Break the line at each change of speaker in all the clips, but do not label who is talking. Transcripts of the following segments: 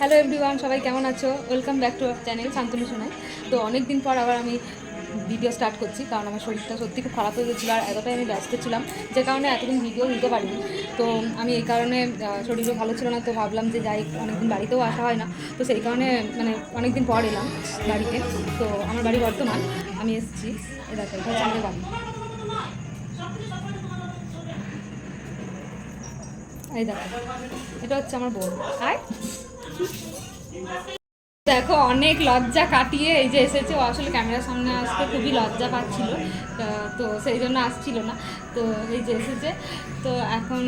Hello everyone, সবাই কেমন আছো? Welcome back to our channel Shantanu Sonai. তো অনেক দিন পর আবার আমি ভিডিও স্টার্ট করছি, কারণ আমার শরীরটা সত্যি খুব খারাপ হয়ে গেছিলো আর এতটাই আমি ব্যস্ত ছিলাম যে কারণে এতদিন ভিডিও দিতে পারিনি। তো আমি এই কারণে শরীরও ভালো ছিল না, তো ভাবলাম যে যাই, অনেকদিন বাড়িতেও আসা হয় না, তো সেই কারণে মানে অনেকদিন পর এলাম বাড়িতে। তো আমার বাড়ি বর্তমান, আমি এসেছি এটা হচ্ছে আমাদের বাড়ি। এই দেখো, এটা হচ্ছে আমার বোন। আয় দেখো, অনেক লজ্জা কাটিয়ে এই যে এসেছে। ও আসলে ক্যামেরার সামনে আসতে খুবই লজ্জা পাচ্ছিল, তো সেই জন্য আসছিল না। তো এই যে এসেছে। তো এখন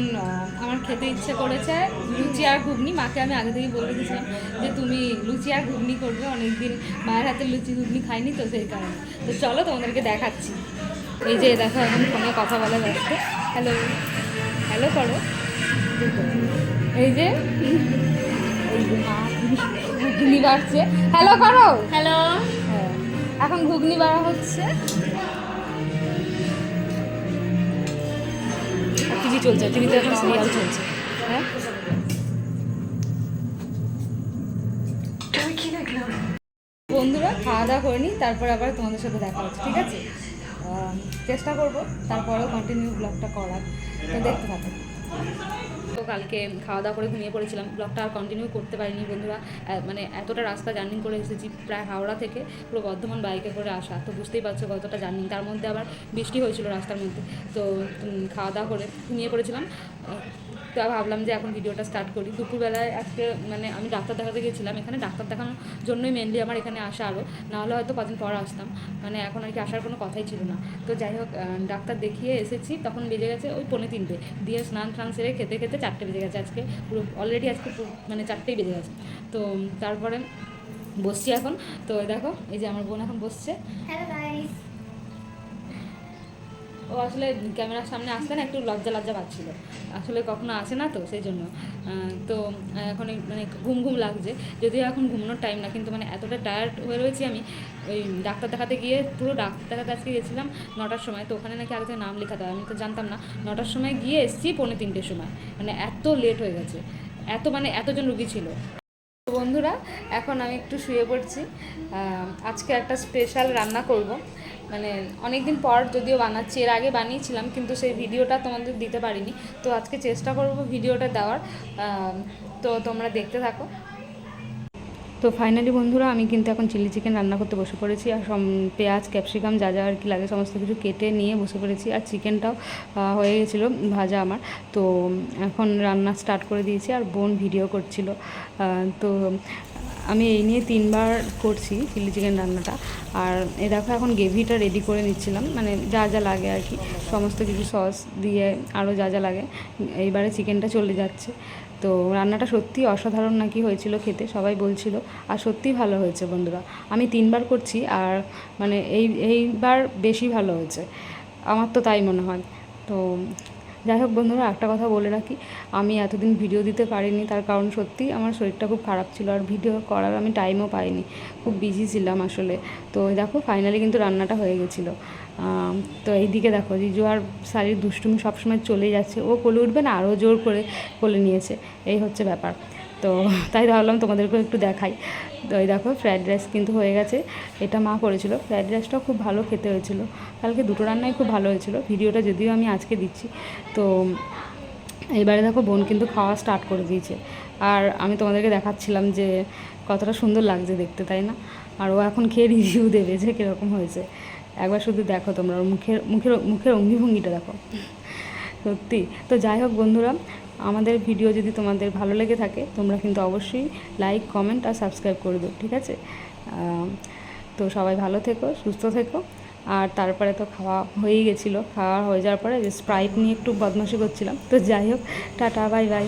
আমার খেতে ইচ্ছে করেছে লুচি আর ঘুগনি। মাকে আমি আগে থেকেই বলে দিয়েছিলাম যে তুমি লুচি আর ঘুগনি করবে, অনেকদিন মায়ের হাতে লুচি ঘুগনি খাইনি, তো সেই কারণে। তো চলো তোমাদেরকে দেখাচ্ছি। এই যে দেখো, এখন ফোনে কথা বলা ব্যস্ত। হ্যালো হ্যালো করো। এই যে ঘুগনি বাড়ছে, হ্যালো করো।
হ্যালো।
হ্যাঁ, এখন ঘুগনি বাড়া হচ্ছে। টিভি চলছে, টিভিতে এখন সিরিয়াল চলছে। হ্যাঁ, বন্ধুরা খাওয়া দাওয়া করে নিই, তারপর আবার তোমাদের সাথে দেখা হচ্ছে, ঠিক আছে? চেষ্টা করবো তারপরেও কন্টিনিউ ব্লগটা করার, তো দেখতে থাকো। তো কালকে খাওয়া দাওয়া করে ঘুমিয়ে পড়েছিলাম, ব্লগটা আর কন্টিনিউ করতে পারিনি বন্ধুরা। মানে এতটা রাস্তা জার্নি করে এসেছি, প্রায় হাওড়া থেকে পুরো বর্ধমান বাইকে করে আসা, তো বুঝতেই পারছো কতটা জার্নি। তার মধ্যে আবার বৃষ্টি হয়েছিল রাস্তার মধ্যে। তো খাওয়া দাওয়া করে ঘুমিয়ে পড়েছিলাম। তো ভাবলাম যে এখন ভিডিওটা স্টার্ট করি। দুপুরবেলায় আজকে মানে আমি ডাক্তার দেখাতে গেছিলাম, এখানে ডাক্তার দেখানোর জন্যই মেনলি আমার এখানে আসা। আরও নাহলে হয়তো কদিন পর আসতাম, মানে এখন আর কি আসার কোনো কথাই ছিল না। তো যাই হোক, ডাক্তার দেখিয়ে এসেছি, তখন বেজে গেছে ওই 3:45, দিয়ে স্নান টান সেরে খেতে খেতে 4টে বেজে গেছে। আজকে পুরো অলরেডি আজকে মানে 4টেই বেজে গেছে। তো তারপরে বসছি এখন। তো দেখো, এই যে আমার বোন এখন বসছে।
Hello guys.
ও আসলে ক্যামেরার সামনে আসতে না একটু লজ্জা লজ্জা পাচ্ছিল, আসলে কখনো আসে না, তো সেই জন্য। তো এখন মানে ঘুম ঘুম লাগছে, যদিও এখন ঘুমানোর টাইম না, কিন্তু মানে এতটা টায়ার্ড হয়ে রয়েছি আমি। ওই ডাক্তার দেখাতে গিয়ে, পুরো ডাক্তার দেখাতে আজকে গেছিলাম 9টার সময়, তো ওখানে নাকি আগে থেকে নাম লেখাতে হয়, আমি তো জানতাম না। 9টার সময় গিয়ে এসেছি 2:45-র সময়, মানে এত লেট হয়ে গেছে, মানে এতজন রুগী ছিল। বন্ধুরা, এখন আমি একটু শুয়ে পড়ছি। আজকে একটা স্পেশাল রান্না করব, মানে অনেক দিন পর যদিও বানাচ্ছি, এর আগে বানিয়েছিলাম কিন্তু সেই ভিডিওটা তোমাদের দিতে পারিনি। তো আজকে চেষ্টা করব ভিডিওটা দেওয়ার, তো তোমরা দেখতে থাকো। তো ফাইনালি বন্ধুরা, আমি কিন্তু এখন চিলি চিকেন রান্না করতে বসে পড়েছি, আর পেঁয়াজ ক্যাপসিকাম যা যা আর কি লাগে সমস্ত কিছু কেটে নিয়ে বসে পড়েছি, আর চিকেনটাও হয়ে গেছিলো ভাজা আমার। তো এখন রান্না স্টার্ট করে দিয়েছি, আর বোন ভিডিও করছিল। তো আমি এই নিয়ে 3বার করছি চিলি চিকেন রান্নাটা। আর এ দেখো, এখন গ্রেভিটা রেডি করে নিচ্ছিলাম, মানে যা যা লাগে আর কি, সমস্ত কিছু সস দিয়ে আরও যা যা লাগে। এইবারে চিকেনটা চলে যাচ্ছে। তো রান্নাটা সত্যিই অসাধারণ নাকি হয়েছিল খেতে, সবাই বলছিল, আর সত্যিই ভালো হয়েছে বন্ধুরা। আমি 3বার করছি, আর মানে এইবার বেশি ভালো হয়েছে, আমার তো তাই মনে হয়। তো যাই হোক বন্ধুরা, একটা কথা বলে রাখি, আমি এতদিন ভিডিও দিতে পারিনি, তার কারণ সত্যি আমার শরীরটা খুব খারাপ ছিল, আর ভিডিও করার আমি টাইমও পাইনি, খুব বিজি ছিলাম আসলে। তো দেখো, ফাইনালি কিন্তু রান্নাটা হয়ে গেছিলো। তো এইদিকে দেখো, জিজু আর শাড়ির দুষ্টুমি সবসময় চলে যাচ্ছে, ও কোলে উঠবে না, আরও জোর করে কোলে নিয়েছে, এই হচ্ছে ব্যাপার। তো তাই ভাবলাম তোমাদেরকেও একটু দেখাই। তো এই দেখো, ফ্রায়েড রাইস কিন্তু হয়ে গেছে, এটা মা করেছিল। ফ্রায়েড রাইসটাও খুব ভালো খেতে হয়েছিল, কালকে দুটো রান্নাই খুব ভালো হয়েছিল। ভিডিওটা যদিও আমি আজকে দিচ্ছি। তো এইবারে দেখো, বোন কিন্তু খাওয়া স্টার্ট করে দিয়েছে, আর আমি তোমাদেরকে দেখাচ্ছিলাম যে কতটা সুন্দর লাগছে দেখতে, তাই না? আর ও এখন খেয়ে রিভিউ দেবে যে কীরকম হয়েছে। একবার শুধু দেখো তোমরা, ওর মুখের মুখের মুখের অঙ্গিভঙ্গিটা দেখো, সত্যি। তো যাই হোক বন্ধুরা, আমাদের ভিডিও যদি তোমাদের ভালো লেগে থাকে, তোমরা কিন্তু অবশ্যই লাইক, কমেন্ট আর সাবস্ক্রাইব করে দেবো, ঠিক আছে? তো সবাই ভালো থেকো, সুস্থ থেকো। আর তারপরে তো খাওয়া হয়েই গেছিলো, খাওয়া হয়ে যাওয়ার পরে যে স্প্রাইট নিয়ে একটু বদমাশি করছিলাম। তো যাই হোক, টাটা, বাই বাই।